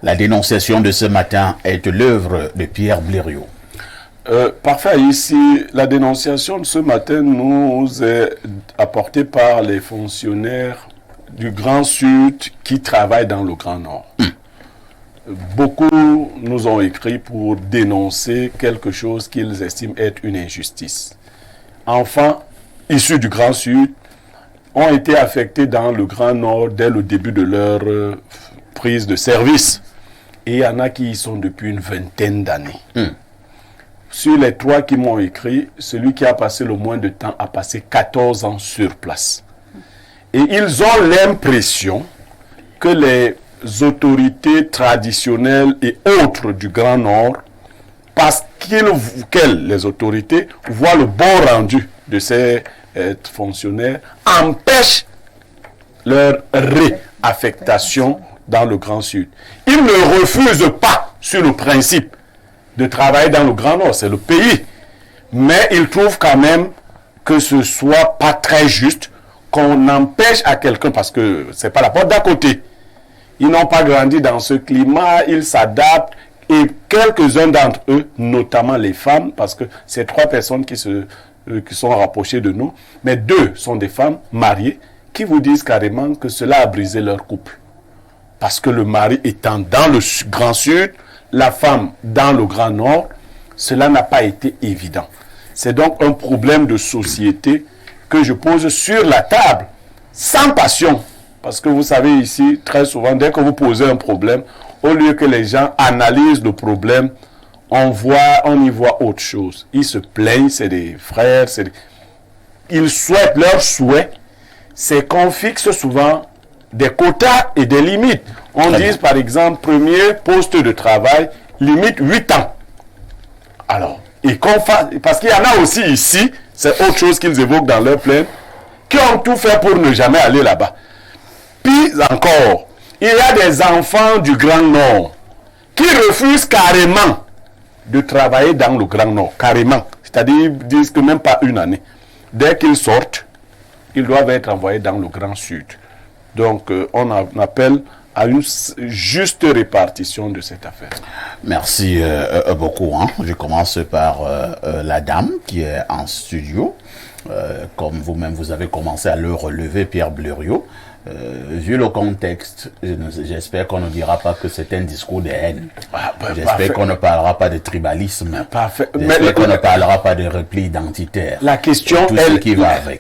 La dénonciation de ce matin est l'œuvre de Pierre Blériot. Parfait. Ici, la dénonciation de ce matin nous est apportée par les fonctionnaires du Grand Sud qui travaillent dans le Grand Nord. Beaucoup nous ont écrit pour dénoncer quelque chose qu'ils estiment être une injustice. Enfants issus du Grand Sud ont été affectés dans le Grand Nord dès le début de leur prise de service. Et il y en a qui y sont depuis une vingtaine d'années. Sur les 3 qui m'ont écrit, celui qui a passé le moins de temps a passé 14 ans sur place. Et ils ont l'impression que les autorités traditionnelles et autres du Grand Nord, parce qu'elles, les autorités, voient le bon rendu de ces fonctionnaires, empêchent leur réaffectation dans le Grand Sud. Ils ne refusent pas, sur le principe, de travailler dans le Grand Nord, c'est le pays. Mais ils trouvent quand même que ce soit pas très juste qu'on empêche à quelqu'un, parce que c'est pas la porte d'à côté. Ils n'ont pas grandi dans ce climat, ils s'adaptent, et quelques-uns d'entre eux, notamment les femmes, parce que c'est 3 personnes qui sont rapprochées de nous, mais 2 sont des femmes mariées, qui vous disent carrément que cela a brisé leur couple. Parce que le mari étant dans le Grand Sud, la femme dans le Grand Nord, cela n'a pas été évident. C'est donc un problème de société que je pose sur la table, sans passion. Parce que vous savez ici, très souvent, dès que vous posez un problème, au lieu que les gens analysent le problème, on y voit autre chose. Ils se plaignent, c'est des frères, ils souhaitent, leur souhait, c'est qu'on fixe souvent des quotas et des limites. On dit par exemple, premier poste de travail, limite 8 ans. Alors, et qu'on fasse, parce qu'il y en a aussi ici, c'est autre chose qu'ils évoquent dans leur plainte, qui ont tout fait pour ne jamais aller là-bas. Puis encore, il y a des enfants du Grand Nord qui refusent carrément de travailler dans le Grand Nord, carrément. C'est-à-dire, ils disent que même pas une année. Dès qu'ils sortent, ils doivent être envoyés dans le Grand Sud. Donc, on appelle à une juste répartition de cette affaire. Merci beaucoup. Je commence par la dame qui est en studio. Comme vous-même, vous avez commencé à le relever, Pierre Blériot. Vu le contexte, j'espère qu'on ne dira pas que c'est un discours de haine. J'espère qu'on ne parlera pas de tribalisme. J'espère qu'on ne parlera pas de repli identitaire. La question,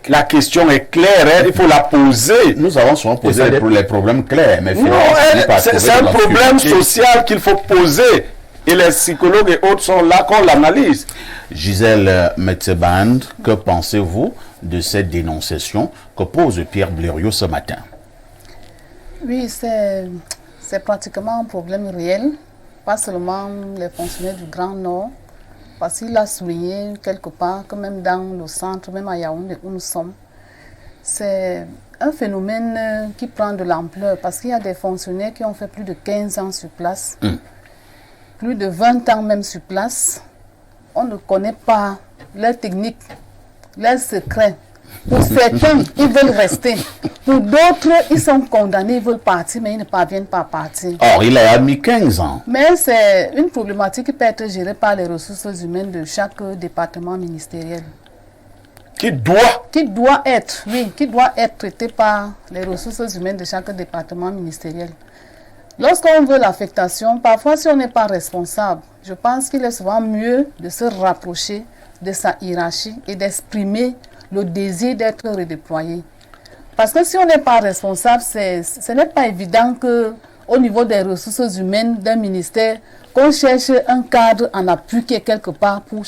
la question est claire, il faut la poser. Nous avons souvent posé les problèmes clairs, mais c'est un problème social qu'il faut poser. Et les psychologues et autres sont là qu'on l'analyse. Gisèle Metseband, que pensez-vous de cette dénonciation que pose Pierre Blériot ce matin? Oui, c'est pratiquement un problème réel, pas seulement les fonctionnaires du Grand Nord, parce qu'il a souligné quelque part que même dans le centre, même à Yaoundé où nous sommes, c'est un phénomène qui prend de l'ampleur, parce qu'il y a des fonctionnaires qui ont fait plus de 15 ans sur place, plus de 20 ans même sur place. On ne connaît pas leurs techniques, leurs secrets. Pour certains, ils veulent rester. Pour d'autres, ils sont condamnés, ils veulent partir, mais ils ne parviennent pas à partir. Or, il a admis 15 ans. Mais c'est une problématique qui peut être gérée par les ressources humaines de chaque département ministériel. Qui doit être traité par les ressources humaines de chaque département ministériel. Lorsqu'on veut l'affectation, parfois si on n'est pas responsable, je pense qu'il est souvent mieux de se rapprocher de sa hiérarchie et d'exprimer le désir d'être redéployé. Parce que si on n'est pas responsable, ce n'est pas évident qu'au niveau des ressources humaines d'un ministère, qu'on cherche un cadre en appui qui est quelque part pour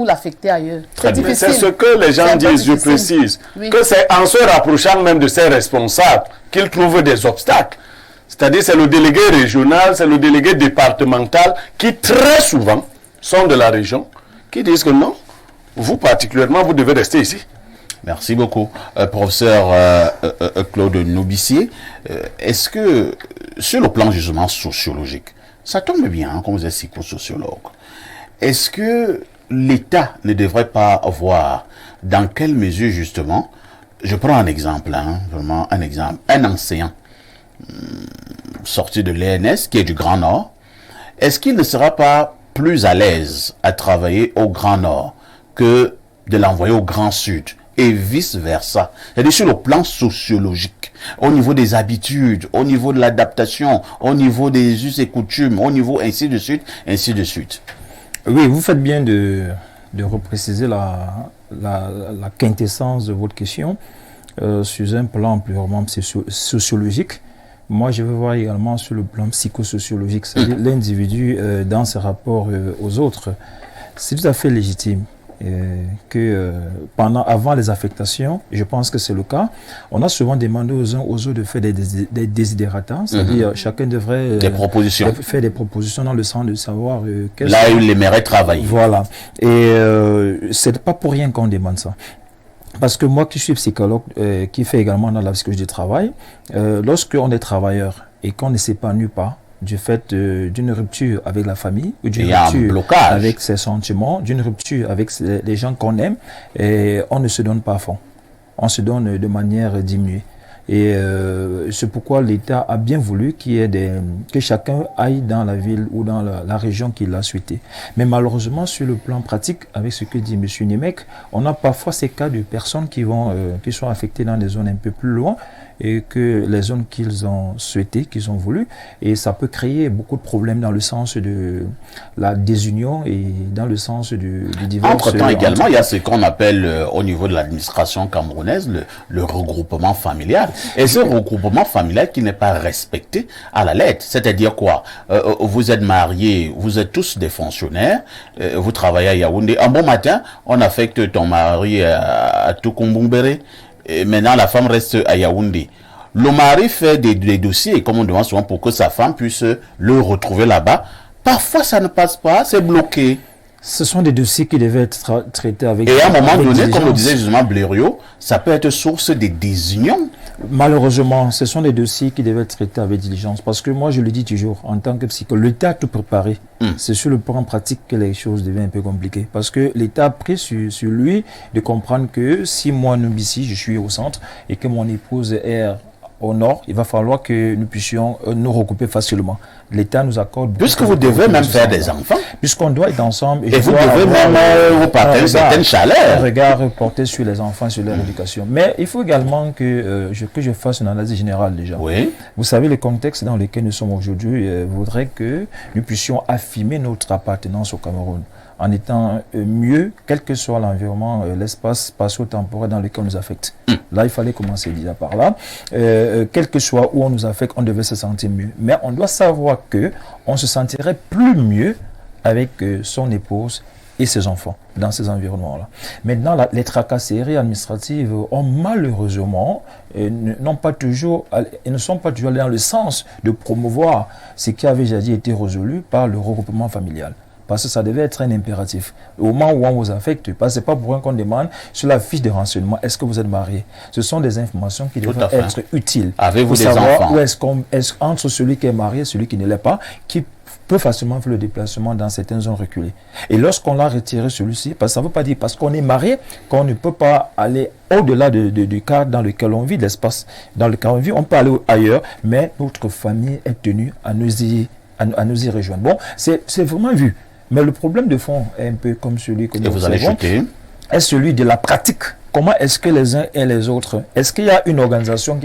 l'affecter ailleurs. C'est ce que les gens disent, je précise, que c'est en se rapprochant même de ces responsables qu'ils trouvent des obstacles. C'est-à-dire c'est le délégué régional, c'est le délégué départemental qui très souvent sont de la région, qui disent que non, vous particulièrement, vous devez rester ici. Merci beaucoup. Professeur Claude Nobissier, est-ce que, sur le plan justement sociologique, ça tombe bien, comme vous êtes psychosociologue, est-ce que l'État ne devrait pas voir dans quelle mesure justement, je prends un exemple, vraiment un exemple, un enseignant sorti de l'ENS, qui est du Grand Nord, est-ce qu'il ne sera pas plus à l'aise à travailler au Grand Nord que de l'envoyer au Grand Sud et vice-versa? C'est-à-dire sur le plan sociologique, au niveau des habitudes, au niveau de l'adaptation, au niveau des us et coutumes, au niveau ainsi de suite, ainsi de suite. Oui, vous faites bien de repréciser la quintessence de votre question sur un plan purement sociologique. Moi, je veux voir également sur le plan psychosociologique, c'est-à-dire l'individu dans ses rapports aux autres. C'est tout à fait légitime que avant les affectations, je pense que c'est le cas, on a souvent demandé aux uns aux autres de faire des desiderata, c'est-à-dire chacun devrait faire des propositions dans le sens de savoir là où il aimerait travailler. Voilà. Et c'est pas pour rien qu'on demande ça. Parce que moi qui suis psychologue, qui fait également dans la psychologie du travail, lorsqu'on est travailleur et qu'on ne s'épanouit pas du fait d'une rupture avec la famille, ou d'une rupture avec ses sentiments, d'une rupture avec les gens qu'on aime, et on ne se donne pas à fond. On se donne de manière diminuée. Et c'est pourquoi l'État a bien voulu que chacun aille dans la ville ou dans la région qu'il a souhaité. Mais malheureusement, sur le plan pratique, avec ce que dit M. Nimek, on a parfois ces cas de personnes qui sont affectées dans des zones un peu plus loin et que les zones qu'ils ont souhaitées, qu'ils ont voulu, et ça peut créer beaucoup de problèmes dans le sens de la désunion et dans le sens du divorce. Entre-temps également, il y a ce qu'on appelle au niveau de l'administration camerounaise le regroupement familial. Et ce regroupement familial qui n'est pas respecté à la lettre. C'est-à-dire quoi? Vous êtes mariés, vous êtes tous des fonctionnaires, vous travaillez à Yaoundé. Un bon matin, on affecte ton mari à Tukumbumbere. Et maintenant, la femme reste à Yaoundé. Le mari fait des dossiers, comme on demande souvent, pour que sa femme puisse le retrouver là-bas. Parfois, ça ne passe pas, c'est bloqué. Ce sont des dossiers qui devaient être traités avec... Et à un moment donné, comme le disait justement Blériot, ça peut être source de désunion. Malheureusement, ce sont des dossiers qui devaient être traités avec diligence. Parce que moi, je le dis toujours, en tant que psychologue, l'État a tout préparé. C'est sur le plan pratique que les choses deviennent un peu compliquées. Parce que l'État a pris sur lui de comprendre que si moi, ici, je suis au centre et que mon épouse est au nord, il va falloir que nous puissions nous regrouper facilement. L'État nous accorde... Puisque vous devez même faire des enfants. Puisqu'on doit être ensemble. Et vous devez même vous partager une certaine chaleur. Un regard porté sur les enfants, sur leur éducation. Mais il faut également que je fasse une analyse générale déjà. Oui. Vous savez, le contexte dans lequel nous sommes aujourd'hui voudrait que nous puissions affirmer notre appartenance au Cameroun en étant mieux, quel que soit l'environnement, l'espace spatio-temporel dans lequel on nous affecte. Là, il fallait commencer déjà par là. Quel que soit où on nous affecte, on devait se sentir mieux. Mais on doit savoir que on se sentirait plus mieux avec son épouse et ses enfants dans ces environnements-là. Maintenant, les tracasseries administratives ont malheureusement ne sont pas toujours allées dans le sens de promouvoir ce qui avait déjà été résolu par le regroupement familial. Parce que ça devait être un impératif. Au moment où on vous affecte, parce que c'est pas pour rien qu'on demande sur la fiche de renseignement, est-ce que vous êtes marié? Ce sont des informations qui devraient être utiles. Avez-vous des enfants? Où est-ce entre celui qui est marié et celui qui ne l'est pas, qui peut facilement faire le déplacement dans certaines zones reculées. Et lorsqu'on l'a retiré celui-ci, parce que ça ne veut pas dire parce qu'on est marié qu'on ne peut pas aller au-delà du cadre dans lequel on vit, l'espace dans lequel on vit, on peut aller ailleurs, mais notre famille est tenue à nous y rejoindre. Bon, c'est vraiment vu. Mais le problème de fond est un peu comme celui que nous observons, est celui de la pratique. Comment est-ce que les uns et les autres, est-ce qu'il y a une organisation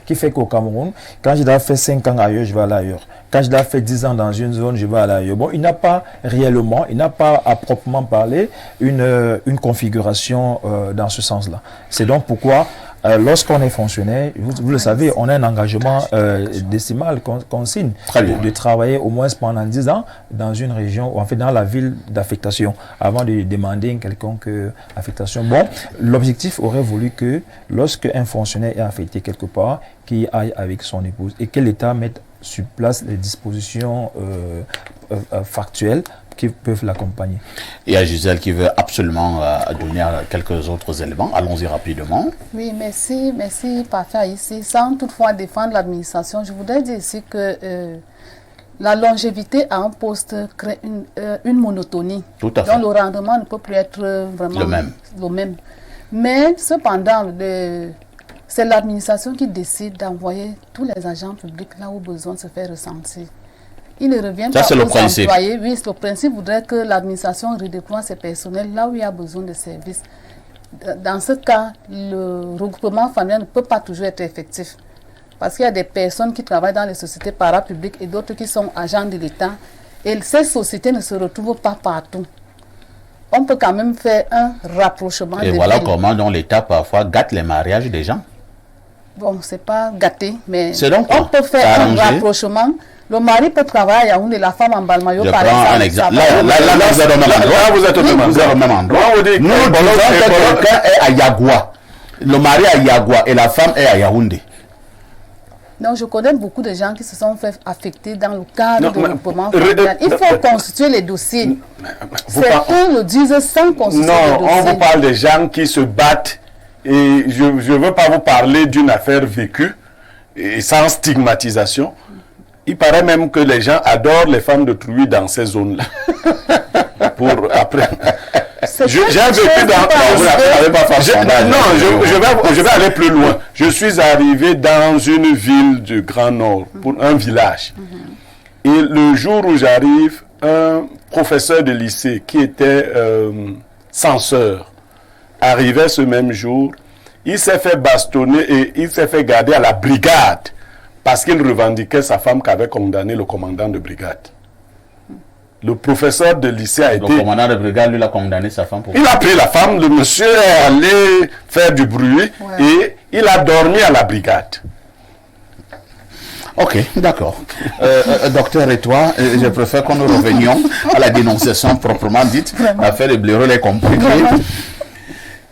qui fait qu'au Cameroun, quand je dois faire 5 ans ailleurs, je vais aller ailleurs. Quand je dois faire 10 ans dans une zone, je vais aller ailleurs. Bon, il n'a pas réellement, il n'a pas à proprement parler une configuration dans ce sens-là. C'est donc pourquoi lorsqu'on est fonctionnaire, vous le savez, on a un engagement décimal qu'on signe de travailler au moins pendant 10 ans dans une région, ou en fait dans la ville d'affectation, avant de demander une quelconque affectation. Bon, l'objectif aurait voulu que lorsque un fonctionnaire est affecté quelque part, qu'il aille avec son épouse et que l'État mette sur place les dispositions factuelles qui peuvent l'accompagner. Il y a Gisèle qui veut absolument donner quelques autres éléments. Allons-y rapidement. Oui, merci, parfait ici. Sans toutefois défendre l'administration, je voudrais dire ici que la longévité à un poste crée une monotonie. Tout à fait. Donc le rendement ne peut plus être vraiment le même. Mais cependant, c'est l'administration qui décide d'envoyer tous les agents publics là où besoin se fait ressentir. Il ne revient pas aux employés. Oui, le principe voudrait que l'administration redéploie ses personnels là où il y a besoin de services. Dans ce cas, le regroupement familial ne peut pas toujours être effectif. Parce qu'il y a des personnes qui travaillent dans les sociétés parapubliques et d'autres qui sont agents de l'État. Et ces sociétés ne se retrouvent pas partout. On peut quand même faire un rapprochement. Et voilà comment l'État parfois gâte les mariages des gens. Bon, c'est pas gâté, mais donc on peut faire un rapprochement. Le mari peut travailler à Yaoundé, la femme en Balmayo, par exemple. Je prends un exemple. Là, vous êtes au même endroit. Vous êtes au même endroit. Nous disons que quelqu'un est à Yagua. Le mari est à Yagua et la femme est à Yaoundé. Non, je connais beaucoup de gens qui se sont fait affecter dans le cadre du regroupement familial. Il faut constituer les dossiers. Certains le disent sans constituer les dossiers. Non, on vous parle des gens qui se battent. Et je ne veux pas vous parler d'une affaire vécue et sans stigmatisation. Il paraît même que les gens adorent les femmes de Trouy dans ces zones-là. Pour après. J'ai vécu dans. Je vais aller plus loin. Je suis arrivé dans une ville du Grand Nord, pour un village. Et le jour où j'arrive, un professeur de lycée qui était censeur arrivait ce même jour. Il s'est fait bastonner et il s'est fait garder à la brigade parce qu'il revendiquait sa femme qu'avait condamné le commandant de brigade. Le professeur de lycée a été... Le commandant de brigade, lui, a condamné sa femme pour... Il a pris la femme, le monsieur est allé faire du bruit et il a dormi à la brigade. Ok, d'accord. Docteur et toi, je préfère que nous revenions à la dénonciation proprement dite, afin de blairer les compliqués.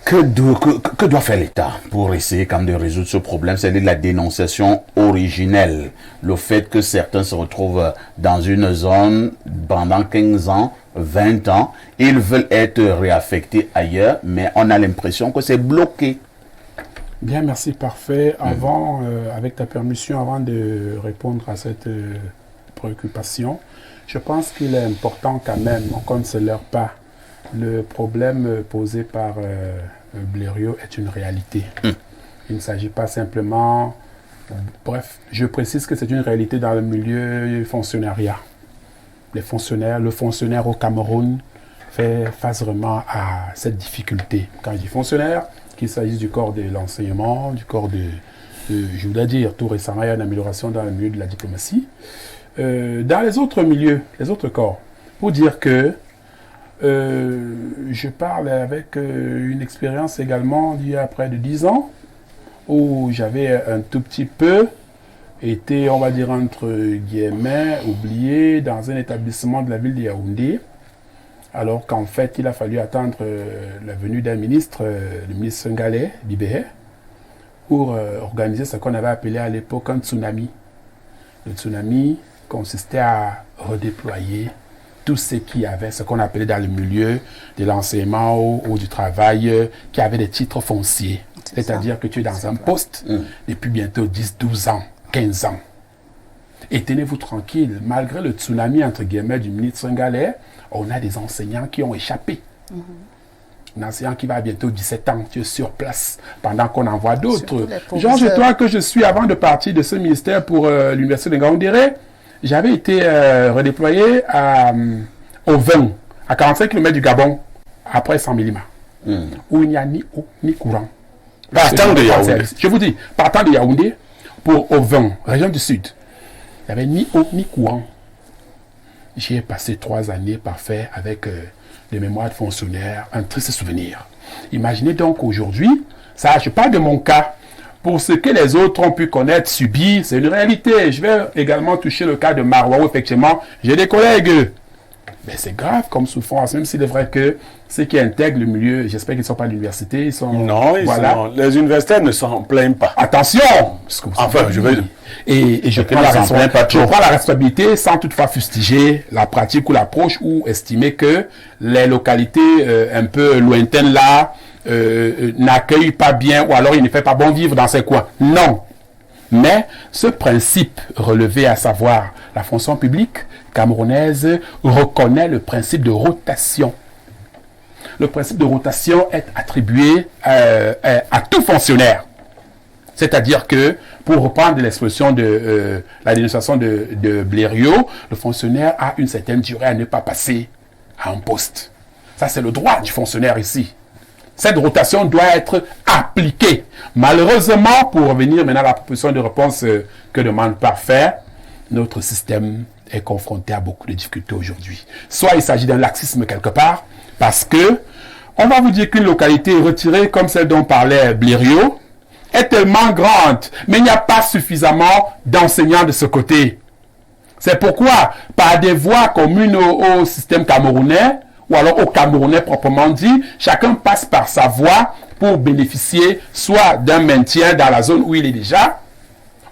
Que doit faire l'État pour essayer quand même de résoudre ce problème? C'est la dénonciation originelle. Le fait que certains se retrouvent dans une zone pendant 15 ans, 20 ans, ils veulent être réaffectés ailleurs, mais on a l'impression que c'est bloqué. Bien, merci, parfait. Avant, avec ta permission, avant de répondre à cette préoccupation, je pense qu'il est important quand même qu'on ne se leurre pas. Le problème posé par Blériot est une réalité. Il ne s'agit pas simplement... Bref, je précise que c'est une réalité dans le milieu fonctionnariat. Le fonctionnaire au Cameroun fait face vraiment à cette difficulté. Quand je dis fonctionnaire, qu'il s'agisse du corps de l'enseignement, du corps je voudrais dire, tout récemment, il y a une amélioration dans le milieu de la diplomatie. Dans les autres milieux, les autres corps, pour dire que je parle avec une expérience également d'il y a près de 10 ans, où j'avais un tout petit peu été, on va dire, entre guillemets, oublié dans un établissement de la ville de Yaoundé, alors qu'en fait, il a fallu attendre la venue d'un ministre, le ministre Sengalé, Bibé, pour organiser ce qu'on avait appelé à l'époque un tsunami. Le tsunami consistait à redéployer tout ce qui avait, ce qu'on appelait dans le milieu de l'enseignement ou du travail, qui avait des titres fonciers. C'est-à-dire que tu es dans un poste depuis bientôt 10, 12 ans, 15 ans. Et tenez-vous tranquille, malgré le tsunami, entre guillemets, du ministre Sengalé, on a des enseignants qui ont échappé. Un enseignant qui va à bientôt 17 ans, tu es sur place, pendant qu'on envoie d'autres. Georges, toi que je suis, avant de partir de ce ministère pour l'université de Ngaoundéré, j'avais été redéployé au 20, à 45 km du Gabon, après 100 mm, où il n'y a ni eau ni courant. Partant de Yaoundé. Je vous dis, partant de Yaoundé pour au 20, région du Sud, il n'y avait ni eau ni courant. J'y ai passé 3 années parfaites avec des mémoires de fonctionnaires, un triste souvenir. Imaginez donc aujourd'hui, ça, je parle de mon cas. Pour ce que les autres ont pu connaître, subir, c'est une réalité. Je vais également toucher le cas de Maroua où effectivement, j'ai des collègues. Mais c'est grave comme souffrance, même s'il est vrai que ceux qui intègrent le milieu, j'espère qu'ils ne sont pas à l'université, ils sont... Non, les universitaires ne s'en plaignent pas. Attention! Enfin, je vais... Et je prends la responsabilité sans toutefois fustiger la pratique ou l'approche ou estimer que les localités un peu lointaines là n'accueillent pas bien ou alors il ne fait pas bon vivre dans ces coins. Non. Mais ce principe relevé, à savoir la fonction publique camerounaise, reconnaît le principe de rotation. Le principe de rotation est attribué à tout fonctionnaire. C'est-à-dire que, pour reprendre l'expression de la dénonciation de Blériot, le fonctionnaire a une certaine durée à ne pas passer à un poste. Ça, c'est le droit du fonctionnaire ici. Cette rotation doit être appliquée. Malheureusement, pour revenir maintenant à la proposition de réponse que demande Parfait, notre système est confronté à beaucoup de difficultés aujourd'hui. Soit il s'agit d'un laxisme quelque part, parce que on va vous dire qu'une localité retirée comme celle dont parlait Blériot est tellement grande, mais il n'y a pas suffisamment d'enseignants de ce côté. C'est pourquoi, par des voies communes au système camerounais, ou alors au Camerounais proprement dit, chacun passe par sa voie pour bénéficier soit d'un maintien dans la zone où il est déjà,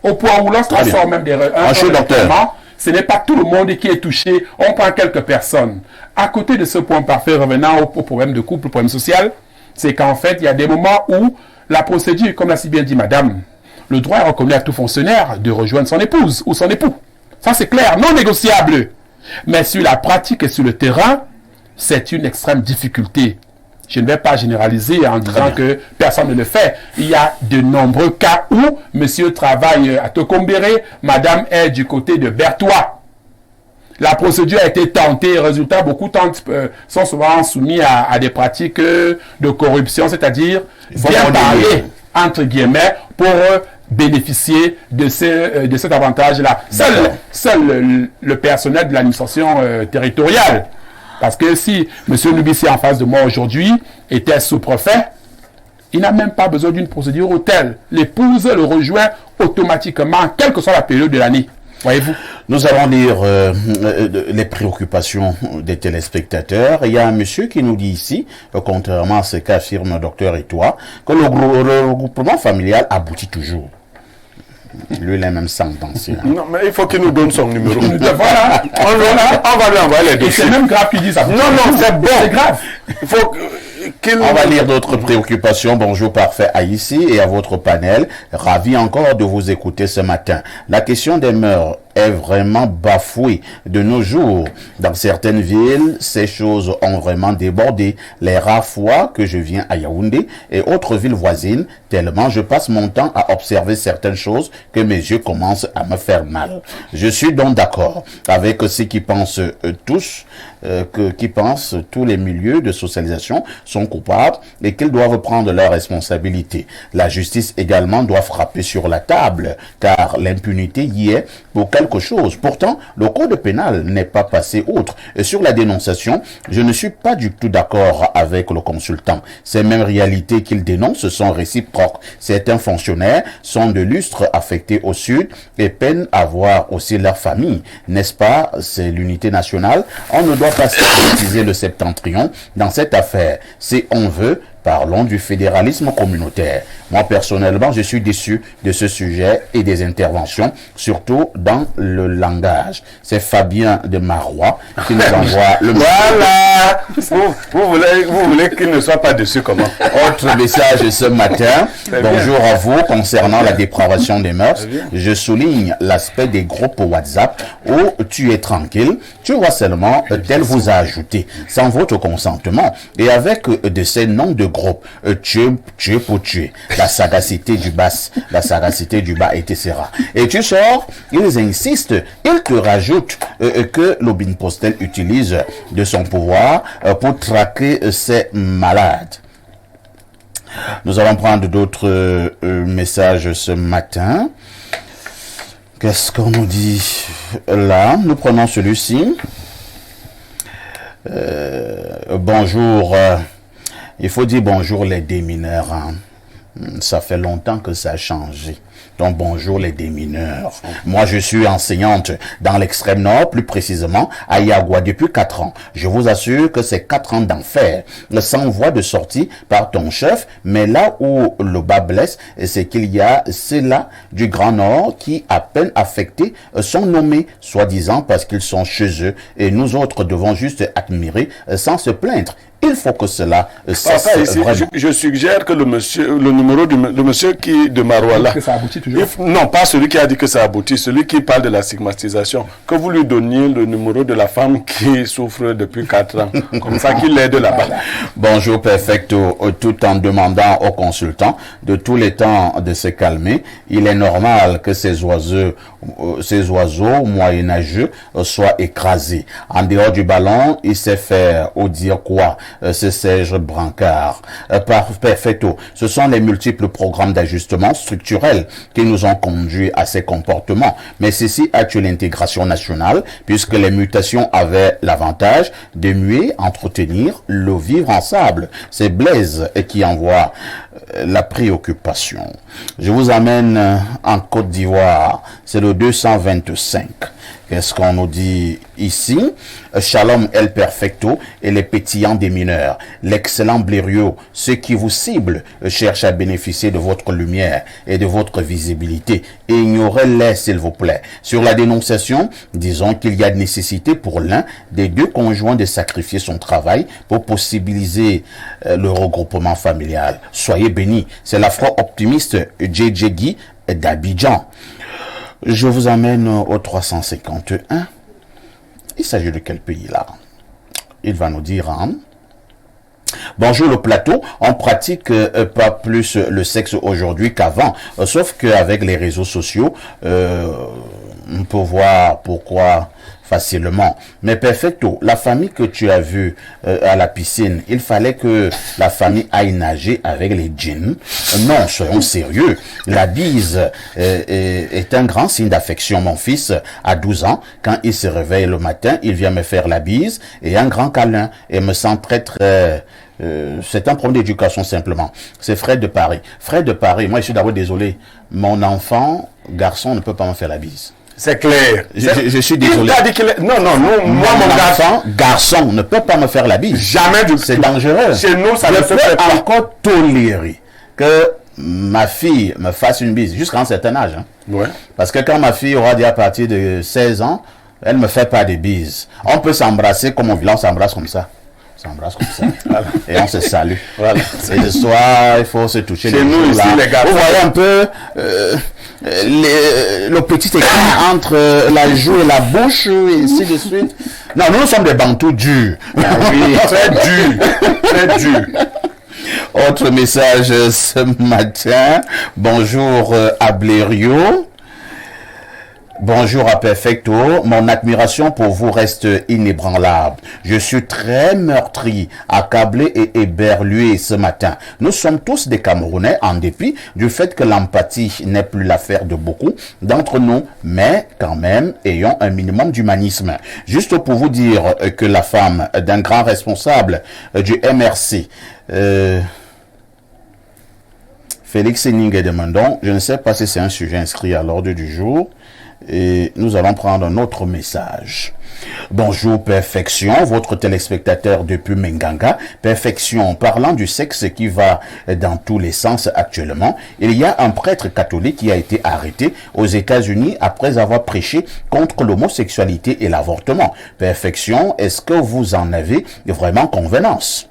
au point où lorsqu'on sort même des recrutements, ce n'est pas tout le monde qui est touché, on prend quelques personnes. À côté de ce point parfait, revenant au problème de couple, au problème social, c'est qu'en fait, il y a des moments où la procédure, comme l'a si bien dit madame, le droit est reconnu à tout fonctionnaire de rejoindre son épouse ou son époux. Ça, c'est clair, non négociable. Mais sur la pratique et sur le terrain, c'est une extrême difficulté. Je ne vais pas généraliser en disant que personne ne le fait. Il y a de nombreux cas où monsieur travaille à Tokombéré, madame est du côté de Berthois. La procédure a été tentée, résultat, beaucoup sont souvent soumis à des pratiques de corruption, c'est-à-dire bien parler, entre guillemets, pour bénéficier de cet avantage-là. Seul le personnel de l'administration territoriale. Parce que si M. Nubissi en face de moi aujourd'hui était sous-préfet, il n'a même pas besoin d'une procédure hôtel. L'épouse le rejoint automatiquement, quelle que soit la période de l'année. Voyez-vous? Nous allons lire les préoccupations des téléspectateurs. Il y a un monsieur qui nous dit ici, contrairement à ce qu'affirme le docteur Etoile, que le regroupement familial aboutit toujours. Lui, il est même sentencié. Non, mais il faut qu'il nous donne son numéro. Voilà. On va lui envoyer les dossiers. C'est même grave qu'il dise ça. Non, c'est bon. C'est grave. Il faut On va lire d'autres préoccupations. Bonjour Parfait à ici et à votre panel. Ravi encore de vous écouter ce matin. La question des mœurs est vraiment bafouée de nos jours. Dans certaines villes, ces choses ont vraiment débordé. Les rares fois que je viens à Yaoundé et autres villes voisines, tellement je passe mon temps à observer certaines choses que mes yeux commencent à me faire mal. Je suis donc d'accord avec ceux qui pensent tous les milieux de socialisation sont coupables et qu'ils doivent prendre leurs responsabilités. La justice également doit frapper sur la table, car l'impunité y est pour quelque chose. Pourtant, le code pénal n'est pas passé outre. Et sur la dénonciation, je ne suis pas du tout d'accord avec le consultant. Ces mêmes réalités qu'il dénonce sont réciproques. Certains fonctionnaires sont de lustre affectés au sud et peinent à voir aussi leur famille. N'est-ce pas? C'est l'unité nationale. On ne doit pas stigmatiser le septentrion dans cette affaire. Si on veut, parlons du fédéralisme communautaire. Moi, personnellement, je suis déçu de ce sujet et des interventions, surtout dans le langage. C'est Fabien de Marois qui nous envoie le Voilà. Vous voulez qu'il ne soit pas déçu comment? Autre message ce matin. Bonjour à vous. Concernant la dépravation des mœurs, je souligne l'aspect des groupes WhatsApp où tu es tranquille, tu vois seulement tel vous a ajouté, sans votre consentement, et avec de ces noms de groupe, tuer pour tuer, la sagacité du bas, etc. Et tu sors, ils insistent, ils te rajoutent que l'Obin Postel utilise de son pouvoir pour traquer ces malades. Nous allons prendre d'autres messages ce matin. Qu'est-ce qu'on nous dit là? Nous prenons celui-ci. Bonjour. Il faut dire bonjour les démineurs. Hein. Ça fait longtemps que ça a changé. Donc bonjour les démineurs. Moi je suis enseignante dans l'extrême nord, plus précisément à Yagua depuis 4 ans. Je vous assure que c'est 4 ans d'enfer, sans voie de sortie par ton chef. Mais là où le bas blesse, c'est qu'il y a ceux-là du Grand Nord qui, à peine affectés, sont nommés, soi-disant parce qu'ils sont chez eux. Et nous autres devons juste admirer sans se plaindre. Il faut que cela cesse vraiment. Je suggère que le numéro de monsieur qui de Marouala, que ça aboutit toujours. Non, pas celui qui a dit que ça aboutit, celui qui parle de la stigmatisation, que vous lui donniez le numéro de la femme qui souffre depuis 4 ans, comme ça qu'il l'aide là-bas. Bonjour Perfecto, tout en demandant aux consultants de tous les temps de se calmer, il est normal que ces oiseaux moyenâgeux soient écrasés. En dehors du ballon, il sait faire ou dire quoi, ce Serge Brancard. Perfecto, ce sont les multiples programmes d'ajustement structurel qui nous ont conduit à ces comportements. Mais ceci a tué l'intégration nationale, puisque les mutations avaient l'avantage de mieux entretenir le vivre ensemble. C'est Blaise qui envoie la préoccupation. Je vous amène en Côte d'Ivoire. C'est le 225. Qu'est-ce qu'on nous dit ici? Shalom El Perfecto et les pétillants des mineurs. L'excellent Blériot, ceux qui vous ciblent cherchent à bénéficier de votre lumière et de votre visibilité. Ignorez-les, s'il vous plaît. Sur la dénonciation, disons qu'il y a nécessité pour l'un des deux conjoints de sacrifier son travail pour possibiliser le regroupement familial. Soyez bénis. C'est l'afro-optimiste JJ Guy d'Abidjan. Je vous amène au 351. Il s'agit de quel pays là? Il va nous dire... Hein? Bonjour le plateau, on pratique pas plus le sexe aujourd'hui qu'avant, sauf qu'avec les réseaux sociaux, on peut voir pourquoi facilement. Mais Perfecto, la famille que tu as vue à la piscine, il fallait que la famille aille nager avec les djinns. Non, soyons sérieux. La bise est un grand signe d'affection. Mon fils a 12 ans. Quand il se réveille le matin, il vient me faire la bise et un grand câlin et me sent très c'est un problème d'éducation simplement. C'est Fred de Paris. Fred de Paris, moi je suis d'abord désolé. Mon enfant, garçon, ne peut pas me faire la bise. C'est clair. Je suis désolé. Non, moi mon garçon ne peut pas me faire la bise. Jamais. C'est dangereux. Chez nous, ça je ne se fait pas. encore tolérer que ma fille me fasse une bise jusqu'à un certain âge. Hein. Ouais. Parce que quand ma fille aura dit à partir de 16 ans, elle ne me fait pas de bises. On peut s'embrasser comme on s'embrasse comme ça. S'embrasse comme ça. Voilà. Et on se salue. Voilà. Et le soir, il faut se toucher. Chez nous, ici, les gars. Vous voyez un peu le petit écart entre la joue et la bouche, et ainsi de suite. Non, nous sommes des bantous durs. Ah oui, très durs. Très durs. Autre message ce matin. Bonjour à Blériot. Bonjour à Perfecto, mon admiration pour vous reste inébranlable. Je suis très meurtri, accablé et éberlué ce matin. Nous sommes tous des Camerounais en dépit du fait que l'empathie n'est plus l'affaire de beaucoup d'entre nous, mais quand même ayons un minimum d'humanisme. Juste pour vous dire que la femme d'un grand responsable du MRC, Félix Ningue de Mendon, je ne sais pas si c'est un sujet inscrit à l'ordre du jour, et nous allons prendre un autre message. Bonjour Perfection, votre téléspectateur depuis Menganga. Perfection, parlant du sexe qui va dans tous les sens actuellement, il y a un prêtre catholique qui a été arrêté aux États-Unis après avoir prêché contre l'homosexualité et l'avortement. Perfection, est-ce que vous en avez vraiment convenance?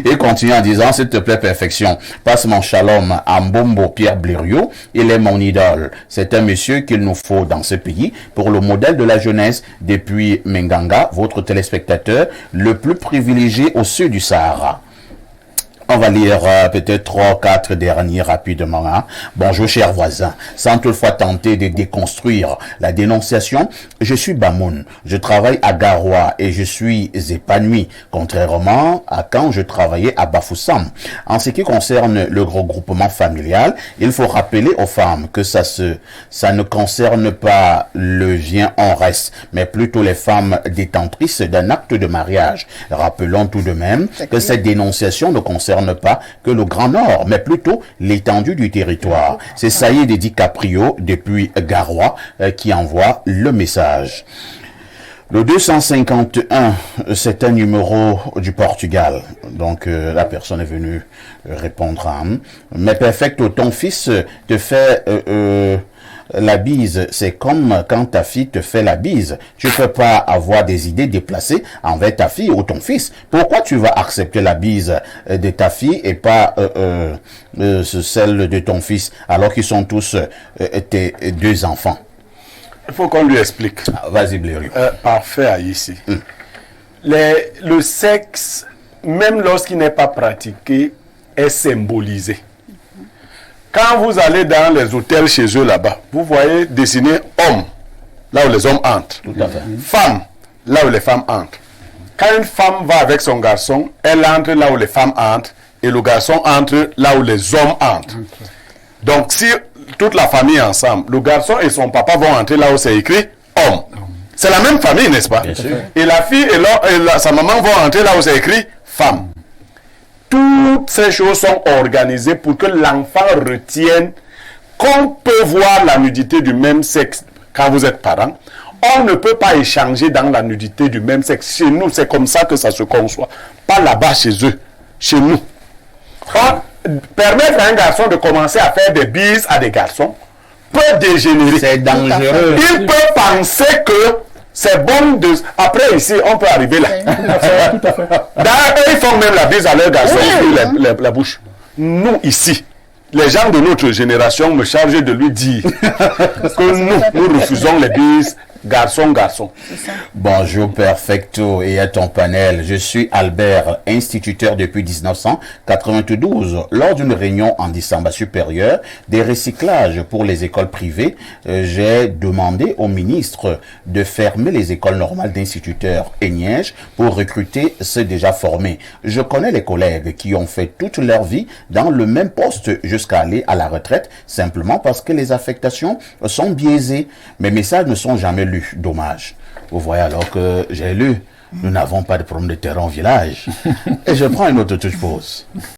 Il continue en disant, s'il te plaît Perfection, passe mon shalom à Mbombo Pierre Blériot, il est mon idole. C'est un monsieur qu'il nous faut dans ce pays pour le modèle de la jeunesse depuis Menganga, votre téléspectateur le plus privilégié au sud du Sahara. On va lire peut-être 3 ou 4 derniers rapidement. Hein. Bonjour chers voisins. Sans toutefois tenter de déconstruire la dénonciation, je suis Bamoun. Je travaille à Garoua et je suis épanoui, contrairement à quand je travaillais à Bafoussam. En ce qui concerne le regroupement familial, il faut rappeler aux femmes que ça ne concerne pas le vient en reste, mais plutôt les femmes détentrices d'un acte de mariage. Rappelons tout de même que cette dénonciation ne concerne pas que le Grand Nord, mais plutôt l'étendue du territoire. C'est Saïd DiCaprio depuis Garoua qui envoie le message. Le 251, c'est un numéro du Portugal. Donc la personne est venue répondre à mais Perfecto, ton fils te fait la bise, c'est comme quand ta fille te fait la bise. Tu ne peux pas avoir des idées déplacées envers ta fille ou ton fils. Pourquoi tu vas accepter la bise de ta fille et pas celle de ton fils, alors qu'ils sont tous tes deux enfants? Il faut qu'on lui explique. Vas-y, Blériot. Parfait, ici. Le sexe, même lorsqu'il n'est pas pratiqué, est symbolisé. Quand vous allez dans les hôtels chez eux là-bas, vous voyez dessiner homme, là où les hommes entrent. Tout à fait. Femme, là où les femmes entrent. Quand une femme va avec son garçon, elle entre là où les femmes entrent et le garçon entre là où les hommes entrent. Donc si toute la famille est ensemble, le garçon et son papa vont entrer là où c'est écrit homme. C'est la même famille, n'est-ce pas? Bien sûr. Et la fille et sa maman vont entrer là où c'est écrit femme. Toutes ces choses sont organisées pour que l'enfant retienne qu'on peut voir la nudité du même sexe quand vous êtes parent. On ne peut pas échanger dans la nudité du même sexe. Chez nous, c'est comme ça que ça se conçoit. Pas là-bas chez eux, chez nous. Permettre à un garçon de commencer à faire des bises à des garçons peut dégénérer. C'est dangereux. Il peut penser que c'est bon de... Après, ici, on peut arriver là. Tout à fait. D'ailleurs, ils font même la bise à leurs garçons sur la bouche. Nous, ici, les gens de notre génération me chargent de lui dire que nous refusons les bises garçon. Bonjour Perfecto et à ton panel. Je suis Albert, instituteur depuis 1992. Lors d'une réunion en décembre supérieur des recyclages pour les écoles privées, j'ai demandé au ministre de fermer les écoles normales d'instituteurs et Niège pour recruter ceux déjà formés. Je connais les collègues qui ont fait toute leur vie dans le même poste jusqu'à aller à la retraite simplement parce que les affectations sont biaisées. Mes messages ne sont jamais lus. Dommage. Vous voyez alors que j'ai lu, nous n'avons pas de problème de terrain au village. Et je prends une autre touche pause.